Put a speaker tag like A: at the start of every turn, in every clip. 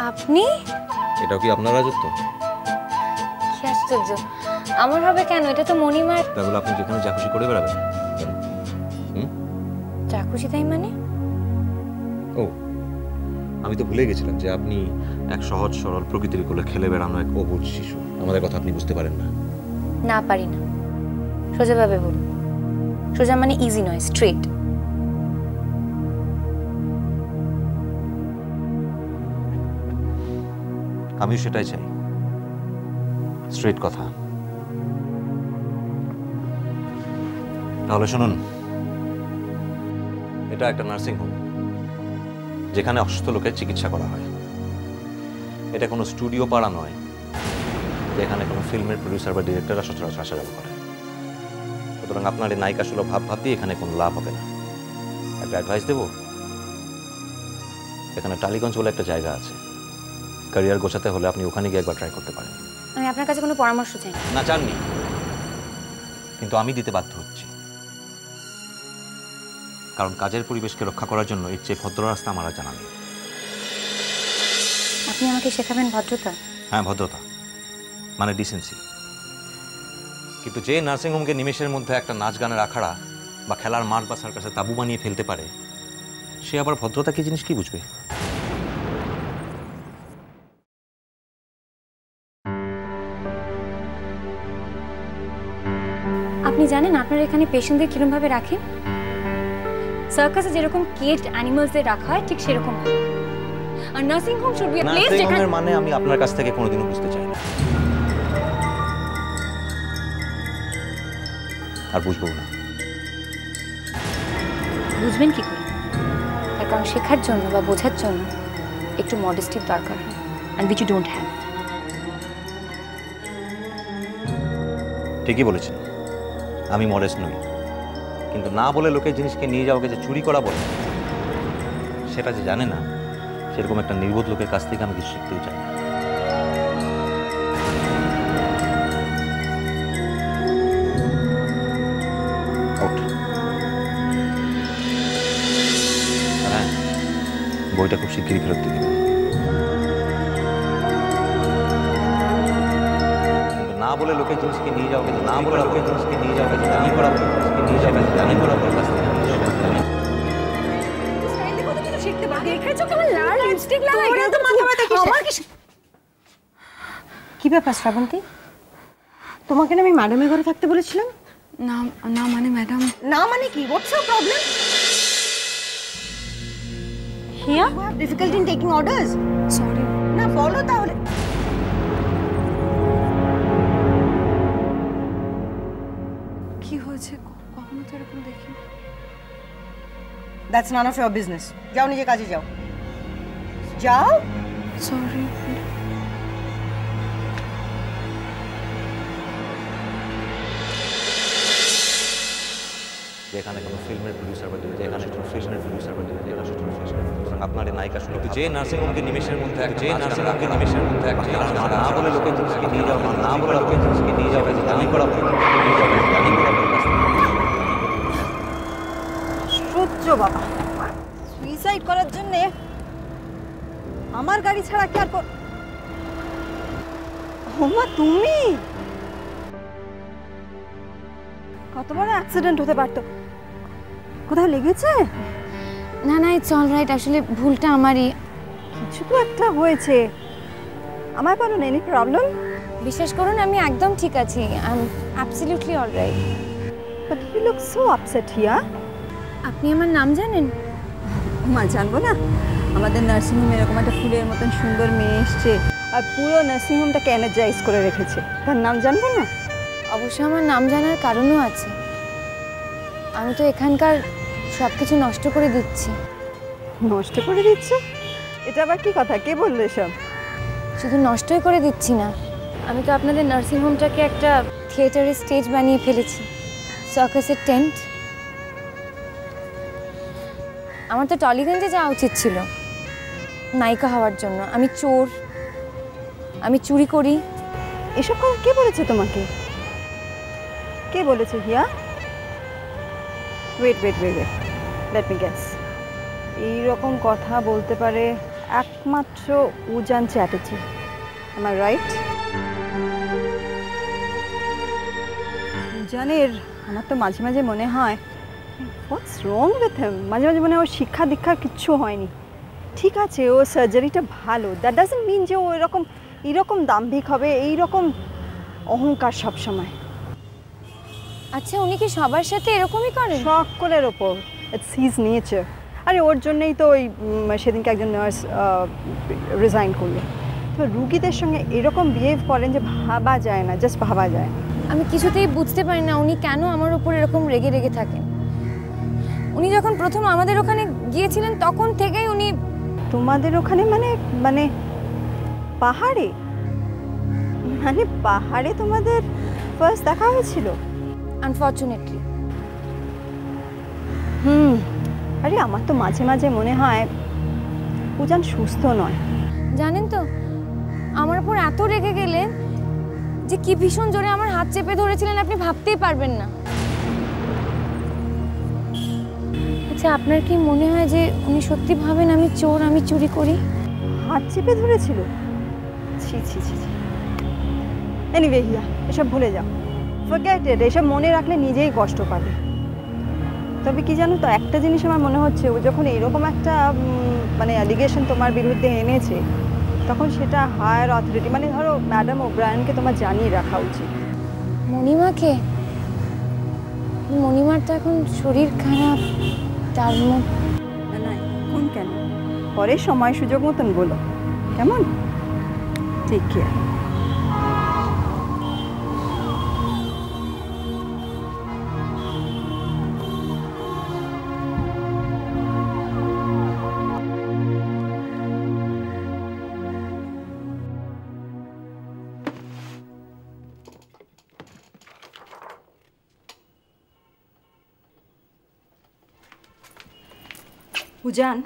A: আপনি?
B: এটাও কি আপনার রাজত্ব?
A: কি আশ্চর্য, আমার হবে কেন? এটা তো মণিমার।
B: তাহলে আপনি যেখানে যা খুশি করে বেড়াবেন?
A: যা খুশি তাই মানে?
B: ও, আমি তো ভুলে গেছিলাম যে আপনি এক সহজ সরল প্রকৃতির কোলে খেলে বেড়ানো এক অবুঝ শিশু। আমাদের কথা আপনি বুঝতে পারেন না।
A: না পারি না, সোজাভাবে বলুন। সোজা মানে ইজি নয়, স্ট্রেট।
B: আমিও সেটাই চাই, স্ট্রেট কথা। তাহলে শুনুন, এটা একটা নার্সিং হোম যেখানে অসুস্থ লোকের চিকিৎসা করা হয়। এটা কোনো স্টুডিও পাড়া নয় যেখানে কোনো ফিল্মের প্রডিউসার বা ডিরেক্টররা সচরাচর আসা যাওয়া করে। সুতরাং আপনার এই নায়িকা সুলভ ভাব দিয়ে এখানে কোনো লাভ হবে না। একটা অ্যাডভাইস দেব, এখানে টালিগঞ্জ বলে একটা জায়গা আছে, ক্যারিয়ার গোছাতে হলে আপনি ওখানে গিয়ে একবার ট্রাই করতে পারেন।
A: আমি আপনার কাছে কোনো পরামর্শ চাই না।
B: না, চাননি, কিন্তু আমি দিতে বাধ্য হচ্ছি, কারণ কাজের পরিবেশকে রক্ষা করার জন্য এর চেয়ে ভদ্র রাস্তা আমার আর জানা নেই।
A: আপনি আমাকে শেখাবেন ভদ্রতা?
B: হ্যাঁ, ভদ্রতা মানে ডিসেন্সি। কিন্তু যে নার্সিংহোমকে নিমেষের মধ্যে একটা নাচ গানের আখড়া বা খেলার মাঠ বা সার্কাসে তাঁবু বানিয়ে ফেলতে পারে, সে আবার ভদ্রতা কি জিনিস কি বুঝবে?
A: আপনি জানেন আপনারা এখানে পেশেন্টদের কিরকম ভাবে রাখেন? সার্কাসে যেরকম কেজড অ্যানিমালসদের রাখা হয় ঠিক সেরকম। আর nursing home should be a place যেখানে
B: নার্সিংহোমের মানে আমি আপনার কাছ থেকে কোনোদিনও বুঝতে চাই না, আর বুঝবো না।
A: বুঝবেন কি করে? তার কারণ শেখার জন্য বা বোঝার জন্য একটু মডেস্টির দরকার হয়, and which you don't have.
B: ঠিকই বলেছেন, আমি মডেস্ট নই, কিন্তু না বলে লোকের জিনিসকে নিয়ে যাওয়াকে যে চুরি করা বলে, সেটা যে জানে না, সেরকম একটা নির্বোধ লোকের কাছ থেকে আমি কিছু শিখতেও চাই না। হ্যাঁ, বইটা খুব শিগগিরই ফেরত দিয়ে দেবেন। না বলে লোকের জিনিসকে নিয়ে যাওয়াকে, না বলে লোকের জিনিসকে নিয়ে যাওয়াকে জানি করা, জিনিসকে নিয়ে যাওয়াকে জানি করা বলে কাছ থেকে নিয়ে যাওয়াকে জানি।
A: শিখতে বাকি রেখেছো কেমন লাল লিপস্টিক লাগাই না তো মাথা ব্যথা কিসে? আমার কি ব্যাপার শ্রাবন্তী? তোমাকে না আমি ম্যাডামের ঘরে থাকতে বলেছিলাম?
C: না না মানে ম্যাডাম।
A: না মানে কি? What's your problem? Hiya, you have difficulty in taking orders?
C: Sorry.
A: না বলো তাহলে।
C: কি হয়েছে? কখনো তো এরকম দেখি।
D: That's none of your business. যাও নিজে কাজে যাও। যাও।
C: সরি।
B: যেখানে কোনো ফিল্মের প্রডিউসার বা যেখানে কোনো ফিল্মের প্রডিউসার বা যেখানে কোনো ফিল্মের প্রডিউসার আপনার এই নায়িকা শুরু যে নার্সিংহোমকে নিমেষের মধ্যে যে নার্সিংহোমকে নিমেষের মধ্যে না বলে লোকের জিনিসকে নিয়ে যাওয়া, না বলে লোকের জিনিসকে নিয়ে যাওয়া জানি করা, নিয়ে যাওয়া জানি করা।
D: সহ্য বাবা, সুইসাইড করার জন্য আমার গাড়ি ছাড়া কি আর ওমা তুমি? কত বড় অ্যাক্সিডেন্ট হতে পারতো। কোথাও লেগেছে?
A: না না, ইটস অল রাইট। আসলে ভুলটা আমারই।
D: কিছু তো একটা হয়েছে। আমায় বলো না, এনি প্রবলেম?
A: বিশ্বাস করুন আমি একদম ঠিক আছি। I am absolutely all right.
D: But you look so upset Hiya.
A: আপনি আমার নাম জানেন?
D: মা জানবো না? আমাদের নার্সিংহোমে এরকম একটা ফুলের মতন সুন্দর মেয়ে এসছে আর পুরো নার্সিংহোমটাকে এনার্জাইজ করে রেখেছে। তার নাম জানবো না?
A: অবশ্য আমার নাম জানার কারণও আছে। আমি তো এখানকার সব কিছু নষ্ট করে দিচ্ছি।
D: নষ্ট করে দিচ্ছ? এটা আবার কি কথা? কে বললো এসব?
A: শুধু নষ্টই করে দিচ্ছি না, আমি তো আপনাদের নার্সিংহোমটাকে একটা থিয়েটারের স্টেজ বানিয়ে ফেলেছি, সার্কাসের টেন্ট। আমার তো টলিগঞ্জে যাওয়া উচিত ছিল নায়িকা হওয়ার জন্য। আমি চোর, আমি চুরি করি।
D: এসব কথা কে বলেছে তোমাকে? কে বলেছে Hiya? Wait wait wait wait, let me guess. এইরকম কথা বলতে পারে একমাত্র উজান চ্যাটার্জি। Am I right? উজানের আমার তো মাঝে মাঝে মনে হয় হোয়াটস রং উইথ হিম, মাঝে মাঝে মনে হয় ওর শিক্ষা দীক্ষার কিচ্ছু হয়নি। ঠিক আছে ও সার্জারিটা ভালো, দ্যাট ডাজন্ট মিন যে ও এরকম দাম্ভিক হবে, এইরকম অহংকার সবসময়।
A: আচ্ছা উনি কি সবার সাথে এরকমই করেন?
D: সকলের ওপর, ইটস হিজ নেচার। আরে ওর জন্যই তো ওই সেদিনকে একজন নার্স রিজাইন করলো। তো রুগীদের সঙ্গে এরকম বিহেভ করেন যে ভাবা যায় না, জাস্ট ভাবা যায় না।
A: আমি কিছুতেই বুঝতে পারি না উনি কেন আমার উপর এরকম রেগে রেগে থাকেন। উনি যখন প্রথম আমাদের ওখানে গিয়েছিলেন তখন থেকেই উনি।
D: তোমাদের ওখানে মানে পাহাড়ে? মানে পাহাড়ে তোমাদের ফার্স্ট দেখা হয়েছিল?
A: আনফর্চুনেটলি।
D: আরে আমার তো মাঝে মাঝে মনে হয় উজান সুস্থ নয়।
A: জানেন তো আমার উপর এত রেগে গেলেন যে কি ভীষণ জোরে আমার হাত চেপে ধরেছিলেন আপনি ভাবতেই পারবেন না। আচ্ছা আপনার কি মনে হয় যে উনি সত্যি ভাবেন আমি চোর, আমি চুরি করি?
D: হাত চেপে ধরেছিল? ছি ছি ছি ছি। এনিওয়ে হিয়া, এসব ভুলে যাও, ফরগেট ইট। এসব মনে রাখলে নিজেই কষ্ট পাবে। তবে কি জানো তো, একটা জিনিস আমার মনে হচ্ছে ও যখন এরকম একটা মানে অ্যালিগেশন তোমার বিরুদ্ধে এনেছে তখন সেটা হায়ার অথরিটি, মানে ধরো ম্যাডাম ওব্রায়ানকে তোমার জানিয়ে রাখা উচিত।
A: মণিমাকে? মণিমার তো এখন শরীর খারাপ, তার মুখ।
D: না এখন কেন, পরে সময় সুযোগ মতন বলো কেমন? Take care. উজান,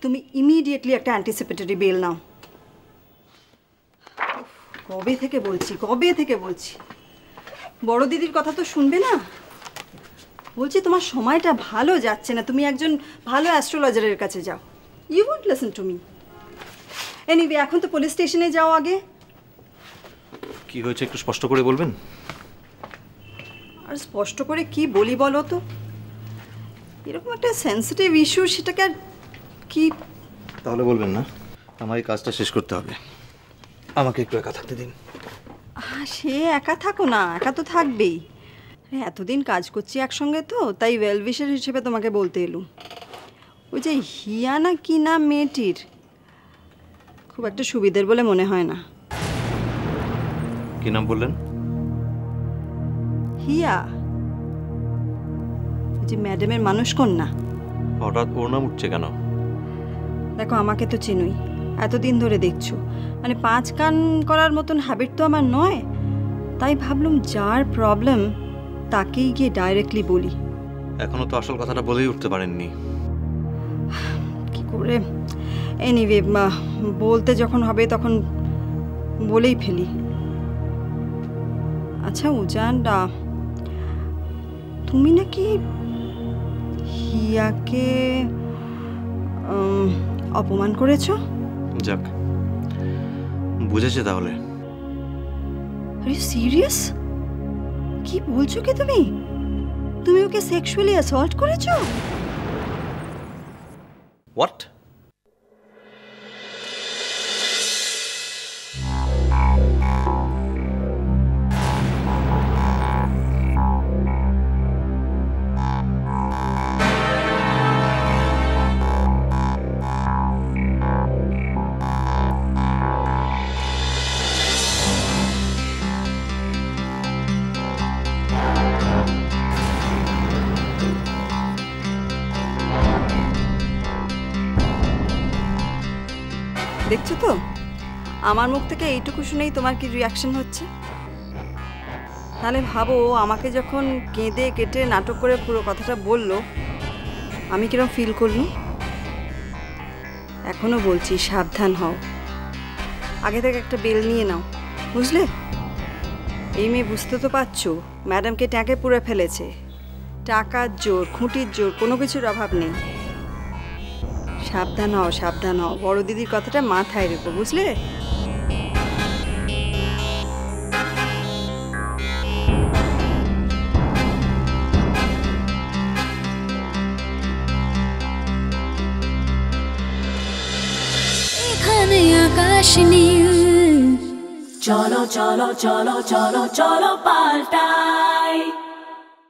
D: তুমি ইমিডিয়েটলি একটা অ্যান্টিসিপেটরি বেল নাও। কবে থেকে বলছি বড় দিদির কথা তো শুনবে না। বলছি তোমার সময়টা ভালো যাচ্ছে না, তুমি একজন ভালো অ্যাস্ট্রোলজারের কাছে যাও। You won't listen to me. Anyway এখন তো পুলিশ স্টেশনে যাও আগে।
B: কি হয়েছে একটু স্পষ্ট করে বলবেন?
D: আর স্পষ্ট করে কি বলি বলো তো, এরকম একটা সেন্সিটিভ ইস্যু, সেটাকে আর কি।
B: তাহলে বলবেন না, আমার এই কাজটা শেষ করতে হবে, আমাকে একটু একা থাকতে দিন।
D: সে একা থাকো না, একা তো থাকবেই। এতদিন কাজ করছি একসঙ্গে তো, তাই ওয়েল উইশার হিসেবে তোমাকে বলতে এলুম। ওই যে হিয়া না কি নাম মেয়েটির, খুব একটা সুবিধের বলে মনে হয় না।
B: কি নাম বললেন?
D: হিয়া, যে ম্যাডামের মানুষ কন্যা।
B: হঠাৎ ওর নাম উঠছে কেন?
D: দেখো আমাকে তো চিনুই, এতদিন ধরে দেখছো, মানে 5 কান করার মতন হ্যাবিট তো আমার নয়। তাই ভাবলাম যার প্রবলেম তাকেই গিয়ে ডাইরেক্টলি বলি।
B: এখনো তো আসল কথাটা বলেই উঠতে পারেননি।
D: কি করে? এনিওয়ে বলতে যখন হবে তখন বলেই ফেলি। আচ্ছা উজান, তুমি নাকি হিয়াকে অপমান করেছো?
B: যাক, বুঝেছে তাহলে।
D: আরে সিরিয়াস? কি বলছো কি তুমি? তুমি ওকে সেক্সুয়ালি অ্যাসল্ট করেছো?
B: হোয়াট?
D: দেখছো তো আমার মুখ থেকে এইটুকু শুনেই তোমার কি রিয়াকশন হচ্ছে। তাহলে ভাবো আমাকে যখন কেঁদে কেটে নাটক করে পুরো কথাটা বললো আমি কিরকম ফিল করলাম। এখনো বলছি সাবধান হও, আগে থেকে একটা বেল নিয়ে নাও, বুঝলে? এই মেয়ে বুঝতে তো পারছো ম্যাডামকে ট্যাঁকে পুরে ফেলেছে। টাকার জোর, খুঁটির জোর, কোনো কিছুর অভাব নেই। সাবধান হও বড় দিদির কথাটা মাথায় রেখো বুঝলে
E: এখানে আকাশ নীল চলো চলো চলো চলো চলো পাল্টাই